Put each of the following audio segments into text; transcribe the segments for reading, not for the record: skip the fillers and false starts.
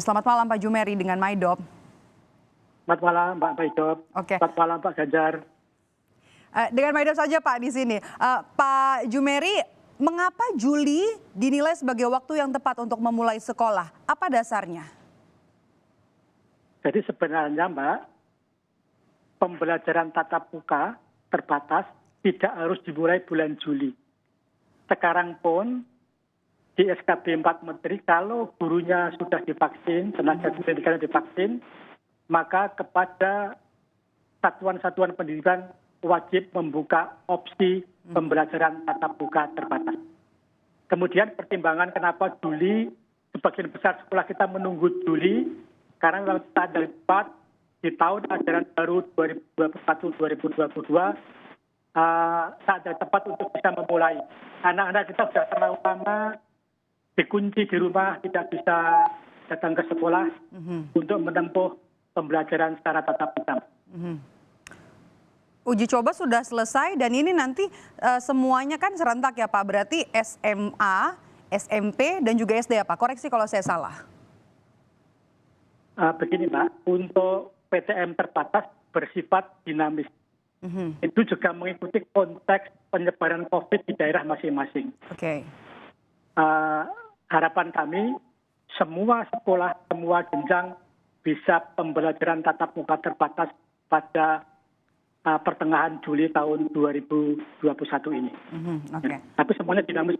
Selamat malam Pak Jumeri dengan Maidop. Selamat malam Mbak Maidop. Oke. Selamat malam Pak Ganjar. Dengan Maidop saja Pak di sini. Pak Jumeri, mengapa Juli dinilai sebagai waktu yang tepat untuk memulai sekolah? Apa dasarnya? Jadi sebenarnya Mbak, pembelajaran tatap muka terbatas tidak harus dimulai bulan Juli. Sekarang pun di SKB 4 Menteri, kalau gurunya sudah divaksin, tenaga pendidikan divaksin, maka kepada satuan-satuan pendidikan wajib membuka opsi pembelajaran tatap muka terbatas. Kemudian pertimbangan kenapa Juli, sebagian besar sekolah kita menunggu Juli, karena memang kita ada 4 di tahun ajaran baru 2021-2022, saat yang tepat untuk bisa memulai. Anak-anak kita sudah terlalu lama dikunci di rumah, tidak bisa datang ke sekolah untuk menempuh pembelajaran secara tatap muka. Uji coba sudah selesai dan ini nanti semuanya kan serentak ya Pak. Berarti SMA, SMP dan juga SD ya Pak. Koreksi kalau saya salah. Begini Mbak, untuk PTM terbatas bersifat dinamis. Itu juga mengikuti konteks penyebaran COVID di daerah masing-masing. Oke. Harapan kami semua sekolah, semua jenjang bisa pembelajaran tatap muka terbatas pada pertengahan Juli tahun 2021 ini. Oke. Tapi semuanya dinamis.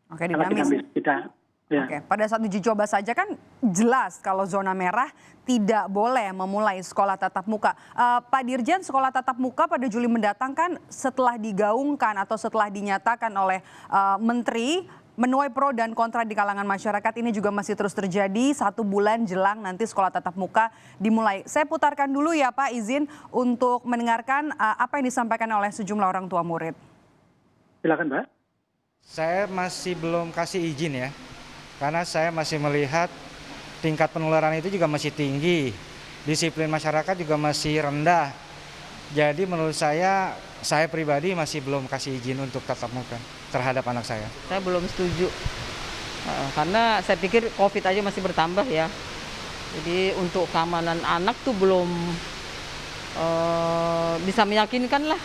Oke, dinamis. Tidak. Ya. Oke, pada saat uji coba saja kan jelas kalau zona merah tidak boleh memulai sekolah tatap muka. Pak Dirjen, sekolah tatap muka pada Juli mendatang kan setelah digaungkan atau setelah dinyatakan oleh Menteri, menuai pro dan kontra di kalangan masyarakat ini juga masih terus terjadi 1 bulan jelang nanti sekolah tatap muka dimulai. Saya putarkan dulu ya Pak, izin untuk mendengarkan apa yang disampaikan oleh sejumlah orang tua murid. Silakan Mbak. Saya masih belum kasih izin ya. Karena saya masih melihat tingkat penularan itu juga masih tinggi, disiplin masyarakat juga masih rendah. Jadi menurut saya pribadi masih belum kasih izin untuk tatap muka terhadap anak saya. Saya belum setuju, karena saya pikir COVID aja masih bertambah ya. Jadi untuk keamanan anak tuh belum bisa meyakinkan lah.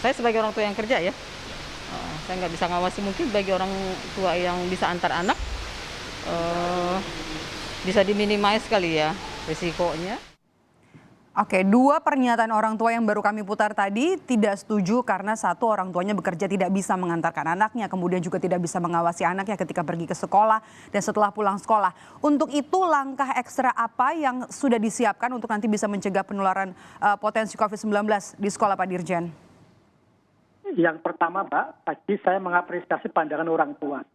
Saya sebagai orang tua yang kerja ya. Saya nggak bisa ngawasi, mungkin bagi orang tua yang bisa antar anak bisa diminimais kali ya risikonya. Oke, 2 pernyataan orang tua yang baru kami putar tadi tidak setuju karena satu orang tuanya bekerja tidak bisa mengantarkan anaknya, kemudian juga tidak bisa mengawasi anaknya ketika pergi ke sekolah dan setelah pulang sekolah. Untuk itu langkah ekstra apa yang sudah disiapkan untuk nanti bisa mencegah penularan potensi COVID-19 di sekolah Pak Dirjen? Yang pertama Mbak, tadi saya mengapresiasi pandangan orang tua.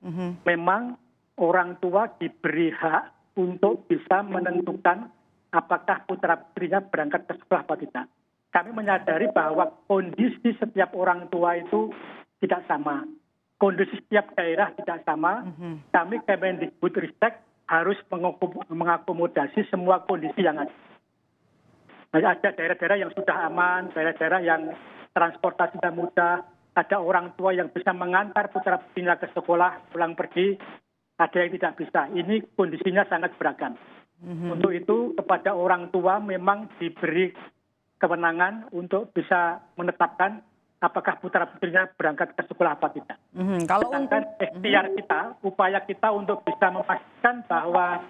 Memang orang tua diberi hak untuk bisa menentukan apakah putra-putrinya berangkat ke sekolah atau tidak. Kami menyadari bahwa kondisi setiap orang tua itu tidak sama. Kondisi setiap daerah tidak sama. Kami Kemendikbudristek harus mengakomodasi semua kondisi yang ada. Ada daerah-daerah yang sudah aman, daerah-daerah yang transportasinya mudah, ada orang tua yang bisa mengantar putra-putrinya ke sekolah, pulang pergi, ada yang tidak bisa. Ini kondisinya sangat beragam. Untuk itu kepada orang tua memang diberi kewenangan untuk bisa menetapkan apakah putra-putrinya berangkat ke sekolah atau tidak. Sedangkan ikhtiar kita, upaya kita untuk bisa memastikan bahwa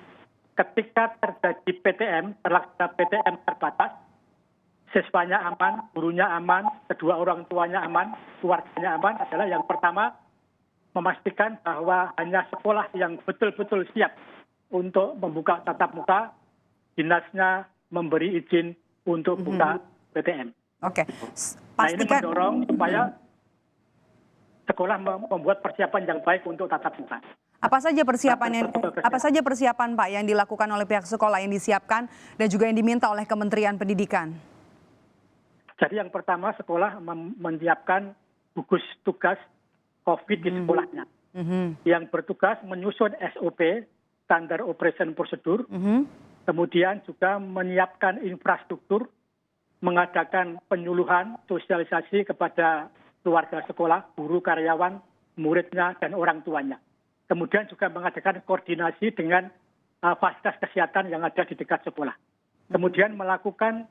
ketika terjadi PTM, terlaksana PTM terbatas, siswanya aman, gurunya aman, kedua orang tuanya aman, keluarganya aman adalah yang pertama memastikan bahwa hanya sekolah yang betul-betul siap untuk membuka tatap muka, dinasnya memberi izin untuk buka PTM. Oke. Nah ini mendorong supaya sekolah membuat persiapan yang baik untuk tatap muka. Apa saja persiapan Pak yang dilakukan oleh pihak sekolah yang disiapkan dan juga yang diminta oleh Kementerian Pendidikan? Jadi yang pertama sekolah menyiapkan gugus tugas COVID di sekolahnya. Yang bertugas menyusun SOP, standar operation prosedur, kemudian juga menyiapkan infrastruktur, mengadakan penyuluhan, sosialisasi kepada keluarga sekolah, guru, karyawan, muridnya, dan orang tuanya. Kemudian juga mengadakan koordinasi dengan fasilitas kesehatan yang ada di dekat sekolah. Kemudian melakukan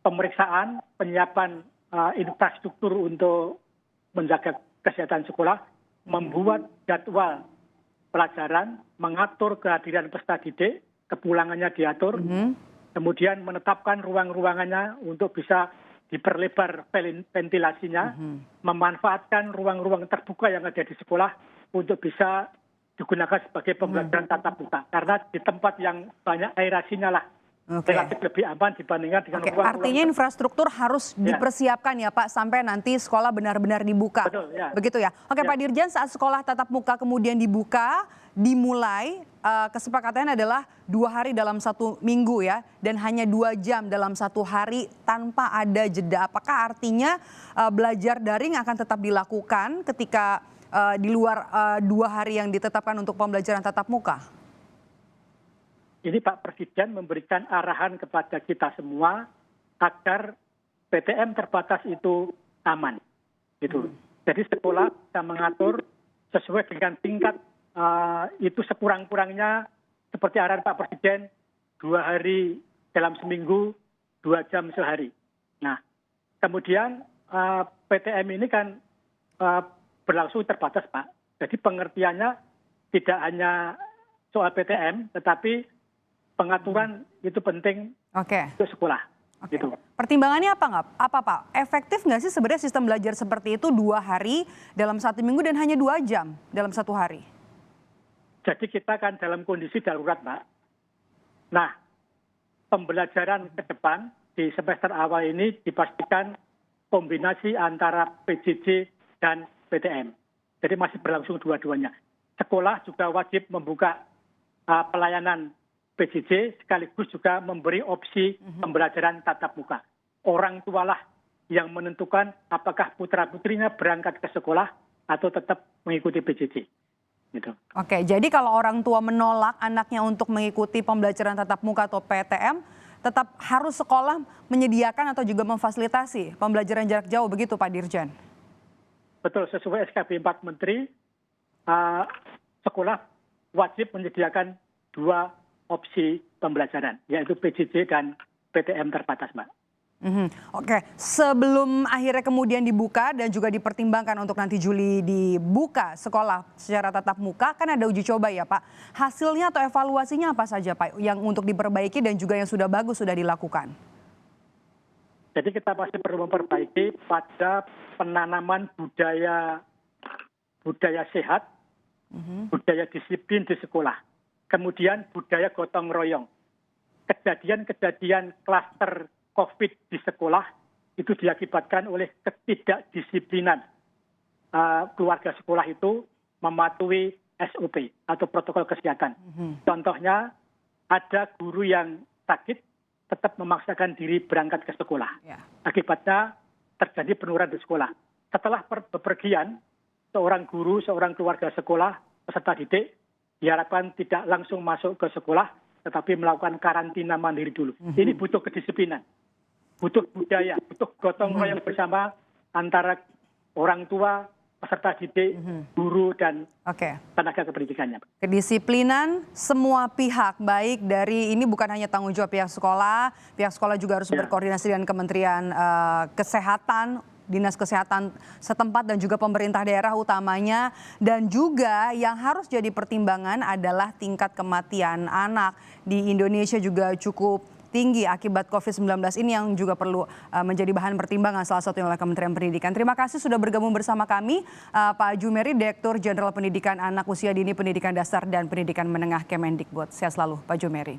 pemeriksaan, penyiapan infrastruktur untuk menjaga kesehatan sekolah, membuat jadwal pelajaran, mengatur kehadiran peserta didik, kepulangannya diatur, kemudian menetapkan ruang-ruangannya untuk bisa diperlebar ventilasinya, memanfaatkan ruang-ruang terbuka yang ada di sekolah untuk bisa digunakan sebagai pembelajaran tatap muka. Karena di tempat yang banyak aerasinya lah, relatif lebih aman dibandingkan dengan ruang-ruang. Artinya infrastruktur harus dipersiapkan ya Pak sampai nanti sekolah benar-benar dibuka. Betul, ya. Begitu ya. Oke, Pak Dirjen, saat sekolah tatap muka kemudian dibuka, dimulai, kesepakatannya adalah 2 hari dalam 1 minggu ya, dan hanya 2 jam dalam 1 hari tanpa ada jeda. Apakah artinya belajar daring akan tetap dilakukan ketika di luar 2 hari yang ditetapkan untuk pembelajaran tatap muka? Ini Pak Presiden memberikan arahan kepada kita semua agar PTM terbatas itu aman. Gitu. Jadi sekolah bisa mengatur sesuai dengan tingkat itu sekurang-kurangnya seperti arahan Pak Presiden 2 hari dalam seminggu, 2 jam sehari. Nah, kemudian PTM ini kan berlangsung terbatas Pak. Jadi pengertiannya tidak hanya soal PTM, tetapi pengaturan itu penting untuk sekolah. Gitu. Pertimbangannya apa Pak? Efektif nggak sih sebenarnya sistem belajar seperti itu 2 hari dalam 1 minggu dan hanya 2 jam dalam 1 hari? Jadi kita kan dalam kondisi darurat Pak. Nah, pembelajaran ke depan di semester awal ini dipastikan kombinasi antara PJJ dan PTM. Jadi masih berlangsung dua-duanya. Sekolah juga wajib membuka pelayanan PJJ sekaligus juga memberi opsi pembelajaran tatap muka. Orang tualah yang menentukan apakah putra-putrinya berangkat ke sekolah atau tetap mengikuti PJJ. Gitu. Oke, jadi kalau orang tua menolak anaknya untuk mengikuti pembelajaran tatap muka atau PTM, tetap harus sekolah menyediakan atau juga memfasilitasi pembelajaran jarak jauh, begitu Pak Dirjen? Betul, sesuai SKB 4 Menteri, sekolah wajib menyediakan 2 opsi pembelajaran, yaitu PJJ dan PTM terbatas, Mbak. Oke, sebelum akhirnya kemudian dibuka dan juga dipertimbangkan untuk nanti Juli dibuka sekolah secara tatap muka, kan ada uji coba ya Pak. Hasilnya atau evaluasinya apa saja Pak yang untuk diperbaiki dan juga yang sudah bagus sudah dilakukan? Jadi kita masih perlu memperbaiki pada penanaman budaya sehat, budaya disiplin di sekolah, kemudian budaya gotong royong. Kejadian-kejadian klaster COVID di sekolah itu diakibatkan oleh ketidakdisiplinan keluarga sekolah itu mematuhi SOP atau protokol kesehatan. Contohnya ada guru yang sakit tetap memaksakan diri berangkat ke sekolah. Akibatnya terjadi penurunan di sekolah. Setelah bepergian, seorang guru, seorang keluarga sekolah, peserta didik diharapkan tidak langsung masuk ke sekolah, tetapi melakukan karantina mandiri dulu. Ini butuh kedisiplinan, butuh budaya, butuh gotong royong bersama antara orang tua, peserta didik, guru, dan tenaga kependidikannya. Kedisiplinan semua pihak, baik dari ini bukan hanya tanggung jawab pihak sekolah juga harus berkoordinasi dengan Kementerian Kesehatan, Dinas Kesehatan setempat dan juga pemerintah daerah utamanya. Dan juga yang harus jadi pertimbangan adalah tingkat kematian anak di Indonesia juga cukup tinggi akibat COVID-19 ini yang juga perlu menjadi bahan pertimbangan salah satunya oleh Kementerian Pendidikan. Terima kasih sudah bergabung bersama kami Pak Jumeri, Direktur Jenderal Pendidikan Anak Usia Dini Pendidikan Dasar dan Pendidikan Menengah Kemendikbud. Sehat selalu Pak Jumeri.